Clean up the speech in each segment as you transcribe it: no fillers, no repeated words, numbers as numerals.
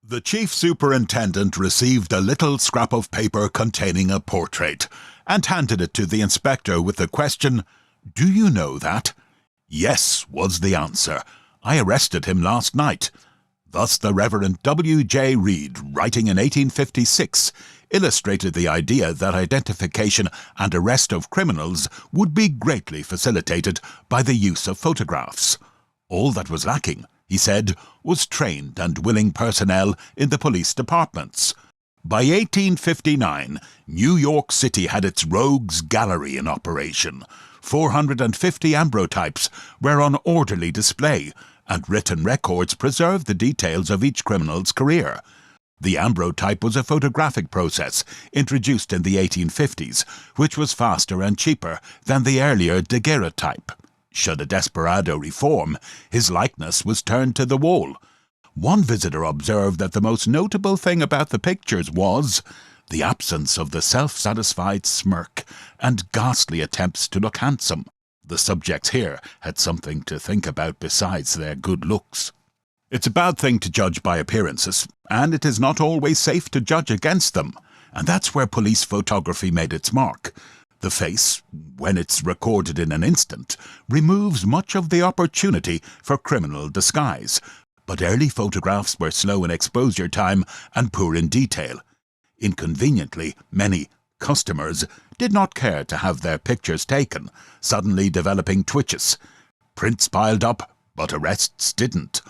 The chief superintendent received a little scrap of paper containing a portrait, and handed it to the inspector with the question, "Do you know that?" "Yes," was the answer. "I arrested him last night." Thus the Reverend W.J. Reed, writing in 1856, illustrated the idea that identification and arrest of criminals would be greatly facilitated by the use of photographs. All that was lacking, he said, was trained and willing personnel in the police departments. By 1859, New York City had its rogues gallery in operation. 450 ambrotypes were on orderly display, and written records preserved the details of each criminal's career. The ambrotype was a photographic process introduced in the 1850s, which was faster and cheaper than the earlier daguerreotype. Should a desperado reform, his likeness was turned to the wall. One visitor observed that the most notable thing about the pictures was the absence of the self-satisfied smirk and ghastly attempts to look handsome. The subjects here had something to think about besides their good looks. It's a bad thing to judge by appearances, and it is not always safe to judge against them, and that's where police photography made its mark. The face, when it's recorded in an instant, removes much of the opportunity for criminal disguise, but early photographs were slow in exposure time and poor in detail. Inconveniently, many customers did not care to have their pictures taken, suddenly developing twitches. Prints piled up, but arrests didn't.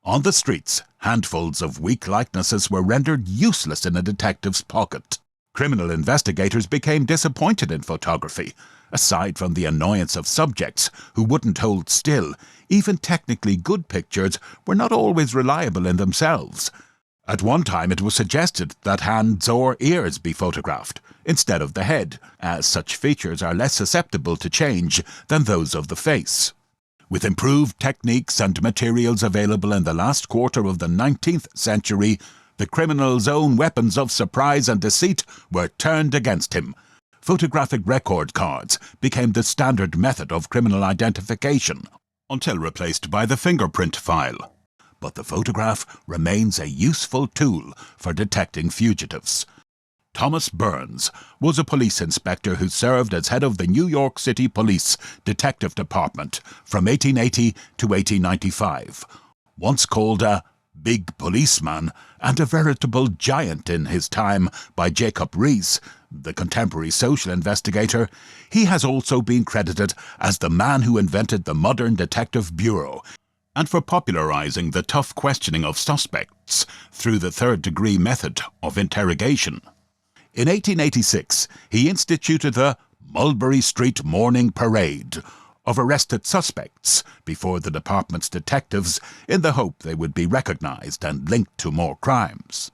On the streets, handfuls of weak likenesses were rendered useless in a detective's pocket. Criminal investigators became disappointed in photography. Aside from the annoyance of subjects who wouldn't hold still, even technically good pictures were not always reliable in themselves. At one time it was suggested that hands or ears be photographed, instead of the head, as such features are less susceptible to change than those of the face. With improved techniques and materials available in the last quarter of the 19th century, the criminal's own weapons of surprise and deceit were turned against him. Photographic record cards became the standard method of criminal identification, until replaced by the fingerprint file. But the photograph remains a useful tool for detecting fugitives. Thomas Burns was a police inspector who served as head of the New York City Police Detective Department from 1880 to 1895. Once called a big policeman and a veritable giant in his time by Jacob Riis, the contemporary social investigator, he has also been credited as the man who invented the modern detective bureau and for popularizing the tough questioning of suspects through the third-degree method of interrogation. In 1886, he instituted the Mulberry Street Morning Parade of arrested suspects before the department's detectives in the hope they would be recognized and linked to more crimes.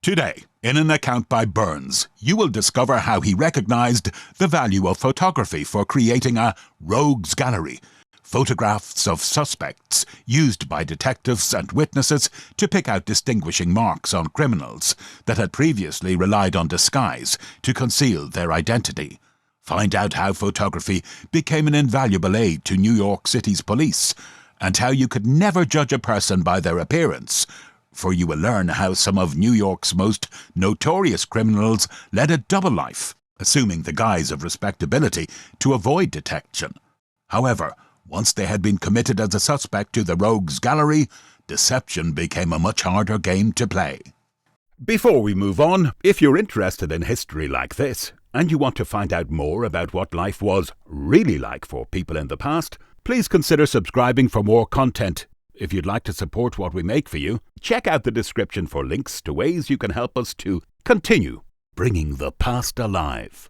Today, in an account by Burns, you will discover how he recognized the value of photography for creating a rogues gallery, photographs of suspects used by detectives and witnesses to pick out distinguishing marks on criminals that had previously relied on disguise to conceal their identity. Find out how photography became an invaluable aid to New York City's police, and how you could never judge a person by their appearance, for you will learn how some of New York's most notorious criminals led a double life, assuming the guise of respectability to avoid detection. However, once they had been committed as a suspect to the rogues gallery, deception became a much harder game to play. Before we move on, if you're interested in history like this, and you want to find out more about what life was really like for people in the past, please consider subscribing for more content. If you'd like to support what we make for you, check out the description for links to ways you can help us to continue bringing the past alive.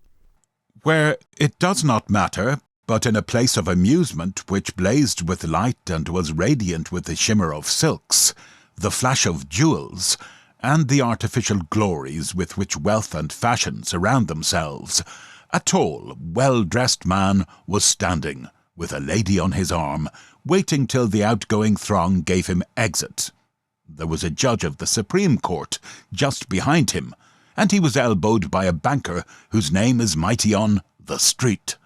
Where it does not matter, but in a place of amusement which blazed with light and was radiant with the shimmer of silks, the flash of jewels, and the artificial glories with which wealth and fashion surround themselves, a tall, well-dressed man was standing, with a lady on his arm, waiting till the outgoing throng gave him exit. There was a judge of the Supreme Court just behind him, and he was elbowed by a banker whose name is mighty on the street.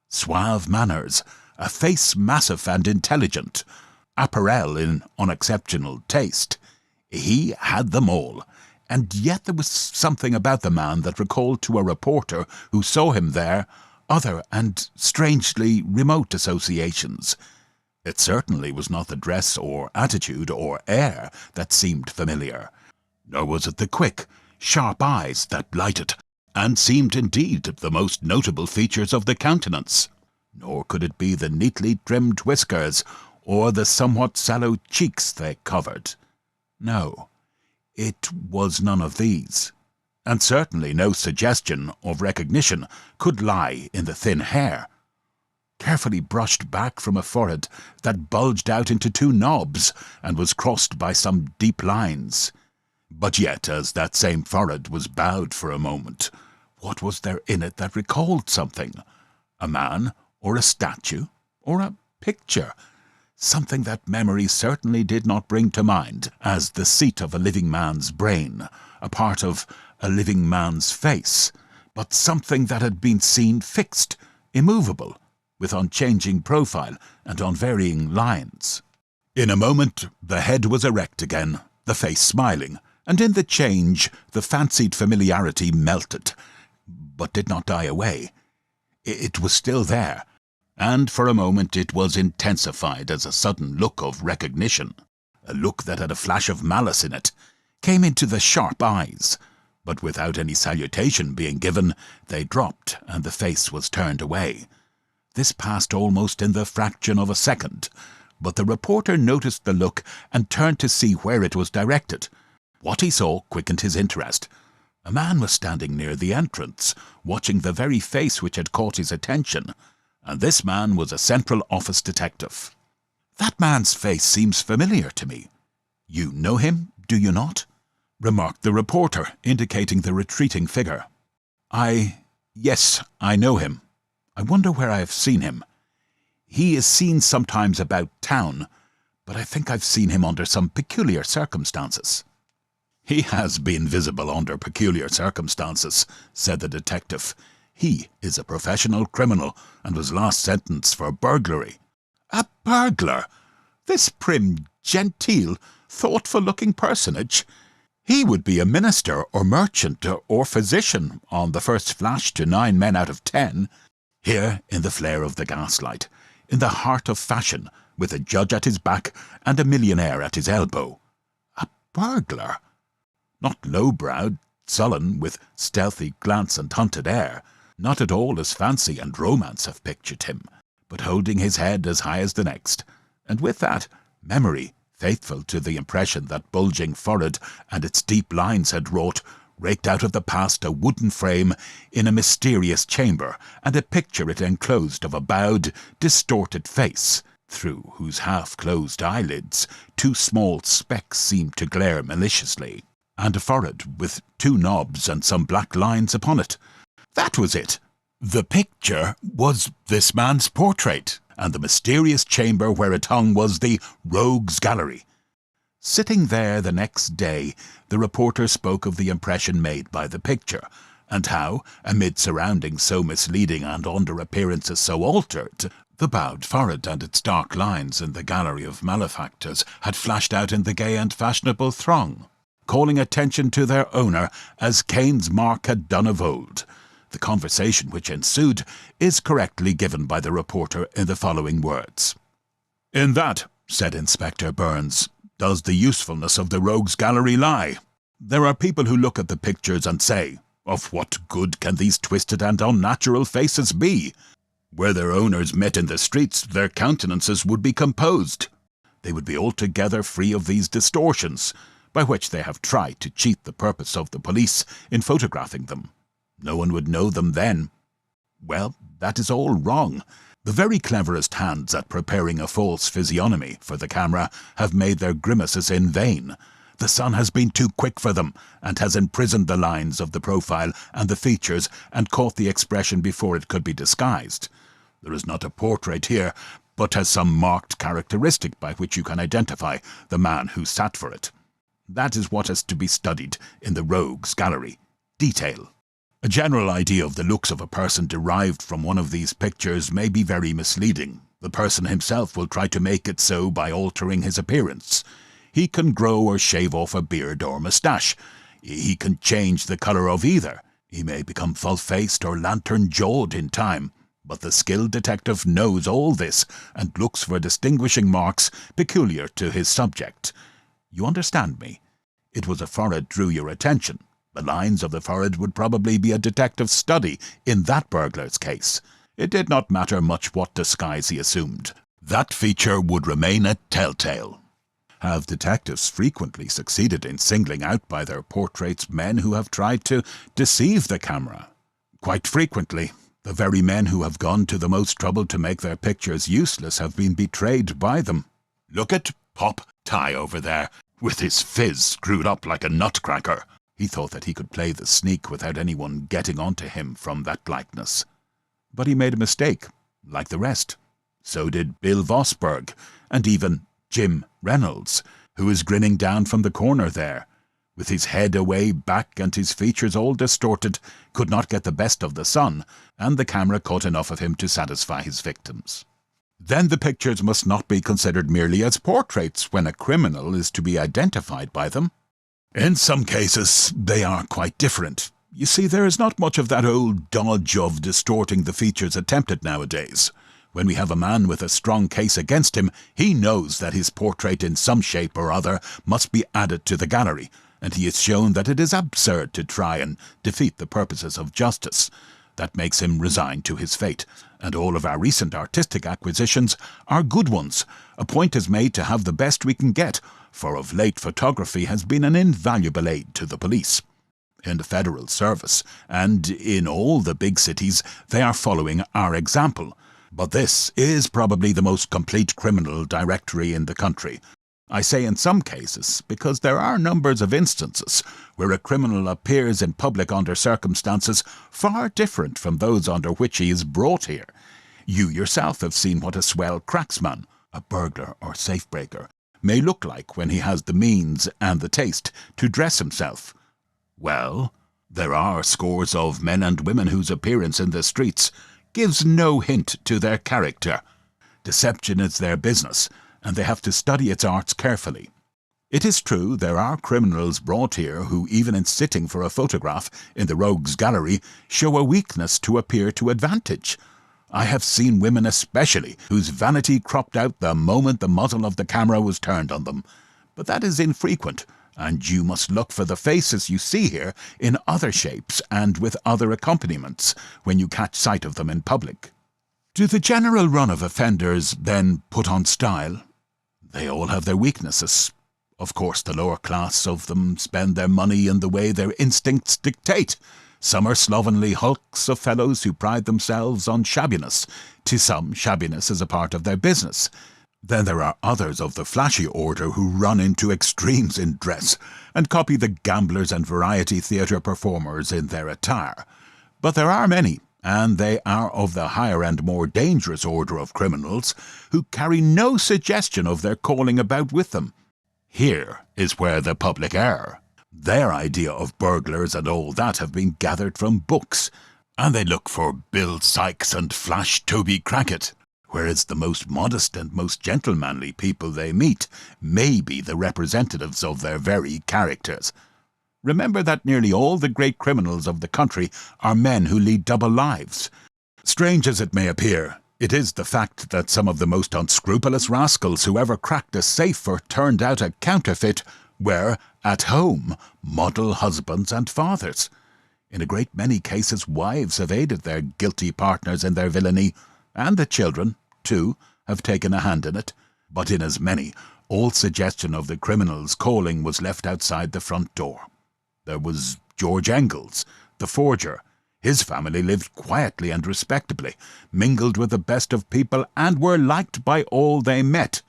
Suave manners, a face massive and intelligent, apparel in unexceptional taste, He had them all, and yet there was something about the man that recalled to a reporter who saw him there other and strangely remote associations. It certainly was not the dress or attitude or air that seemed familiar, nor was it the quick, sharp eyes that lighted, and seemed indeed the most notable features of the countenance, nor could it be the neatly trimmed whiskers or the somewhat sallow cheeks they covered. No, it was none of these, and certainly no suggestion of recognition could lie in the thin hair, carefully brushed back from a forehead that bulged out into two knobs and was crossed by some deep lines. But yet, as that same forehead was bowed for a moment, what was there in it that recalled something? A man, or a statue, or a picture? Something that memory certainly did not bring to mind as the seat of a living man's brain, a part of a living man's face, but something that had been seen fixed, immovable, with unchanging profile and unvarying lines. In a moment the head was erect again, the face smiling, and in the change the fancied familiarity melted, but did not die away. It was still there, and for a moment it was intensified as a sudden look of recognition. A look that had a flash of malice in it came into the sharp eyes, but without any salutation being given, they dropped and the face was turned away. This passed almost in the fraction of a second, but the reporter noticed the look and turned to see where it was directed. What he saw quickened his interest. A man was standing near the entrance, watching the very face which had caught his attention, and this man was a Central Office detective. "That man's face seems familiar to me. You know him, do you not?" remarked the reporter, indicating the retreating figure. Yes, I know him. I wonder where I have seen him. He is seen sometimes about town, but I think I've seen him under some peculiar circumstances." "He has been visible under peculiar circumstances," said the detective. "He is a professional criminal, and was last sentenced for burglary." "A burglar? This prim, genteel, thoughtful-looking personage? He would be a minister or merchant or physician on the first flash to 9 men out of 10. Here, in the flare of the gaslight, in the heart of fashion, with a judge at his back and a millionaire at his elbow. A burglar? Not low-browed, sullen, with stealthy glance and hunted air, not at all as fancy and romance have pictured him, but holding his head as high as the next, and with that, memory, faithful to the impression that bulging forehead and its deep lines had wrought, raked out of the past a wooden frame in a mysterious chamber, and a picture it enclosed of a bowed, distorted face, through whose half-closed eyelids 2 small specks seemed to glare maliciously, and a forehead with 2 knobs and some black lines upon it. That was it. The picture was this man's portrait, and the mysterious chamber where it hung was the Rogues' Gallery. Sitting there the next day, the reporter spoke of the impression made by the picture, and how, amid surroundings so misleading and under appearances so altered, the bowed forehead and its dark lines in the gallery of malefactors had flashed out in the gay and fashionable throng, calling attention to their owner as Cain's mark had done of old. The conversation which ensued is correctly given by the reporter in the following words. "In that," said Inspector Burns, "does the usefulness of the Rogues' Gallery lie. There are people who look at the pictures and say, of what good can these twisted and unnatural faces be? Where their owners met in the streets, their countenances would be composed. They would be altogether free of these distortions, by which they have tried to cheat the purpose of the police in photographing them. No one would know them then. Well, that is all wrong. The very cleverest hands at preparing a false physiognomy for the camera have made their grimaces in vain. The sun has been too quick for them, and has imprisoned the lines of the profile and the features, and caught the expression before it could be disguised. There is not a portrait here, but has some marked characteristic by which you can identify the man who sat for it. That is what is to be studied in the Rogues' Gallery. Detail. A general idea of the looks of a person derived from one of these pictures may be very misleading. The person himself will try to make it so by altering his appearance. He can grow or shave off a beard or moustache. He can change the colour of either. He may become full-faced or lantern-jawed in time. But the skilled detective knows all this and looks for distinguishing marks peculiar to his subject. You understand me? It was a forehead drew your attention. The lines of the forehead would probably be a detective's study in that burglar's case. It did not matter much what disguise he assumed. That feature would remain a telltale. Have detectives frequently succeeded in singling out by their portraits men who have tried to deceive the camera? Quite frequently. The very men who have gone to the most trouble to make their pictures useless have been betrayed by them. Look at Pop Ty over there, with his phiz screwed up like a nutcracker. He thought that he could play the sneak without anyone getting onto him from that likeness. But he made a mistake, like the rest. So did Bill Vosberg, and even Jim Reynolds, who is grinning down from the corner there, with his head away back and his features all distorted, could not get the best of the sun, and the camera caught enough of him to satisfy his victims. Then the pictures must not be considered merely as portraits when a criminal is to be identified by them. In some cases, they are quite different. You see, there is not much of that old dodge of distorting the features attempted nowadays. When we have a man with a strong case against him, he knows that his portrait in some shape or other must be added to the gallery, and he is shown that it is absurd to try and defeat the purposes of justice. That makes him resign to his fate, and all of our recent artistic acquisitions are good ones. A point is made to have the best we can get, for of late photography has been an invaluable aid to the police. In the Federal Service, and in all the big cities, they are following our example. But this is probably the most complete criminal directory in the country. I say in some cases, because there are numbers of instances where a criminal appears in public under circumstances far different from those under which he is brought here. You yourself have seen what a swell cracksman, a burglar or safe-breaker, may look like when he has the means and the taste to dress himself. Well, there are scores of men and women whose appearance in the streets gives no hint to their character. Deception is their business, and they have to study its arts carefully. It is true there are criminals brought here who, even in sitting for a photograph in the rogues' gallery, show a weakness to appear to advantage. I have seen women especially whose vanity cropped out the moment the muzzle of the camera was turned on them. But that is infrequent, and you must look for the faces you see here in other shapes and with other accompaniments when you catch sight of them in public. Do the general run of offenders then put on style? They all have their weaknesses. Of course, the lower class of them spend their money in the way their instincts dictate. Some are slovenly hulks of fellows who pride themselves on shabbiness. To some, shabbiness is a part of their business. Then there are others of the flashy order who run into extremes in dress and copy the gamblers and variety theatre performers in their attire. But there are many, and they are of the higher and more dangerous order of criminals, who carry no suggestion of their calling about with them. Here is where the public err. Their idea of burglars and all that have been gathered from books, and they look for Bill Sykes and Flash Toby Crackit, whereas the most modest and most gentlemanly people they meet may be the representatives of their very characters. Remember that nearly all the great criminals of the country are men who lead double lives. Strange as it may appear, it is the fact that some of the most unscrupulous rascals who ever cracked a safe or turned out a counterfeit were, at home, model husbands and fathers. In a great many cases, wives have aided their guilty partners in their villainy, and the children, too, have taken a hand in it. But in as many, all suggestion of the criminal's calling was left outside the front door. There was George Engels, the forger. His family lived quietly and respectably, mingled with the best of people, and were liked by all they met.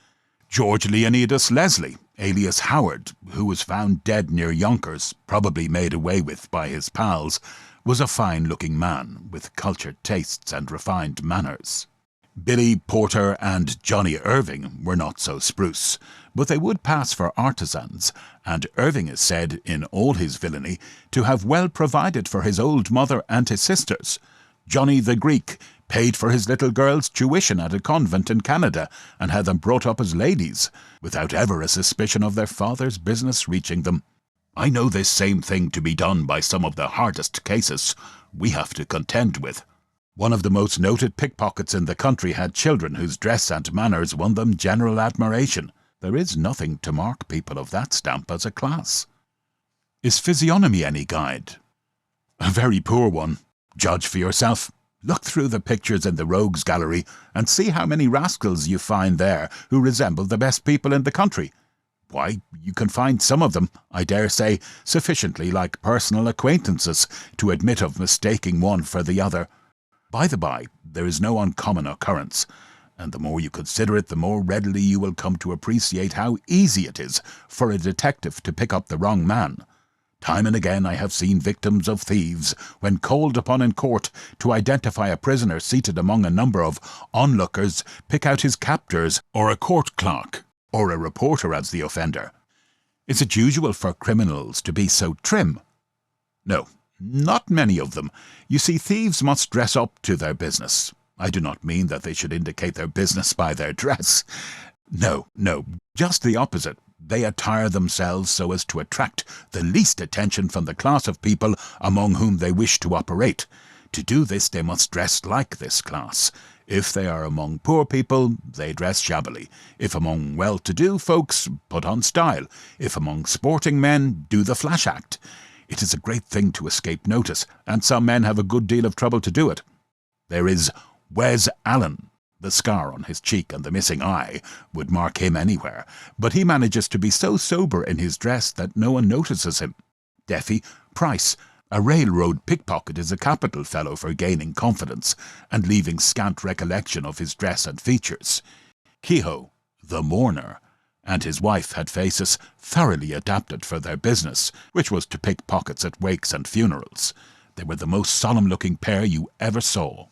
George Leonidas Leslie, alias Howard, who was found dead near Yonkers, probably made away with by his pals, was a fine-looking man, with cultured tastes and refined manners. Billy Porter and Johnny Irving were not so spruce, but they would pass for artisans, and Irving is said, in all his villainy, to have well provided for his old mother and his sisters. Johnny the Greek paid for his little girl's tuition at a convent in Canada, and had them brought up as ladies, without ever a suspicion of their father's business reaching them. I know this same thing to be done by some of the hardest cases we have to contend with. One of the most noted pickpockets in the country had children whose dress and manners won them general admiration. There is nothing to mark people of that stamp as a class. Is physiognomy any guide? A very poor one. Judge for yourself. Look through the pictures in the rogues gallery and see how many rascals you find there who resemble the best people in the country. Why, you can find some of them, I dare say, sufficiently like personal acquaintances to admit of mistaking one for the other. By the by, there is no uncommon occurrence, and the more you consider it, the more readily you will come to appreciate how easy it is for a detective to pick up the wrong man. Time and again I have seen victims of thieves, when called upon in court to identify a prisoner seated among a number of onlookers, pick out his captors, or a court clerk, or a reporter as the offender. Is it usual for criminals to be so trim? No, not many of them. You see, thieves must dress up to their business. I do not mean that they should indicate their business by their dress. No, just the opposite. They attire themselves so as to attract the least attention from the class of people among whom they wish to operate. To do this, they must dress like this class. If they are among poor people, they dress shabbily. If among well-to-do folks, put on style. If among sporting men, do the flash act. It is a great thing to escape notice, and some men have a good deal of trouble to do it. There is Wes Allen. The scar on his cheek and the missing eye would mark him anywhere, but he manages to be so sober in his dress that no one notices him. Deafy Price, a railroad pickpocket, is a capital fellow for gaining confidence and leaving scant recollection of his dress and features. Kehoe, the mourner, and his wife had faces thoroughly adapted for their business, which was to pick pockets at wakes and funerals. They were the most solemn-looking pair you ever saw.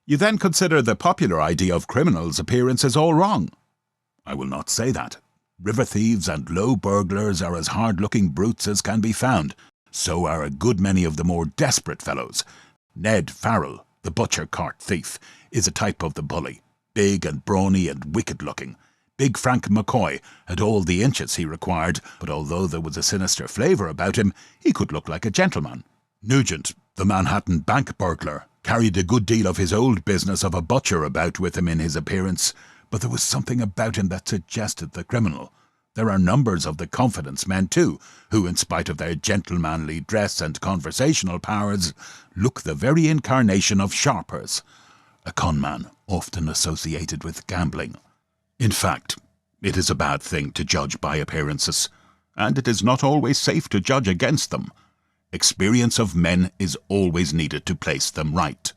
You then consider the popular idea of criminals' appearance as all wrong. I will not say that. River thieves and low burglars are as hard-looking brutes as can be found. So are a good many of the more desperate fellows. Ned Farrell, the butcher cart thief, is a type of the bully, big and brawny and wicked-looking. Big Frank McCoy had all the inches he required, but although there was a sinister flavour about him, he could look like a gentleman. Nugent, the Manhattan bank burglar, carried a good deal of his old business of a butcher about with him in his appearance, but there was something about him that suggested the criminal. There are numbers of the confidence men, too, who, in spite of their gentlemanly dress and conversational powers, look the very incarnation of sharpers, a conman often associated with gambling. In fact, it is a bad thing to judge by appearances, and it is not always safe to judge against them. Experience of men is always needed to place them right.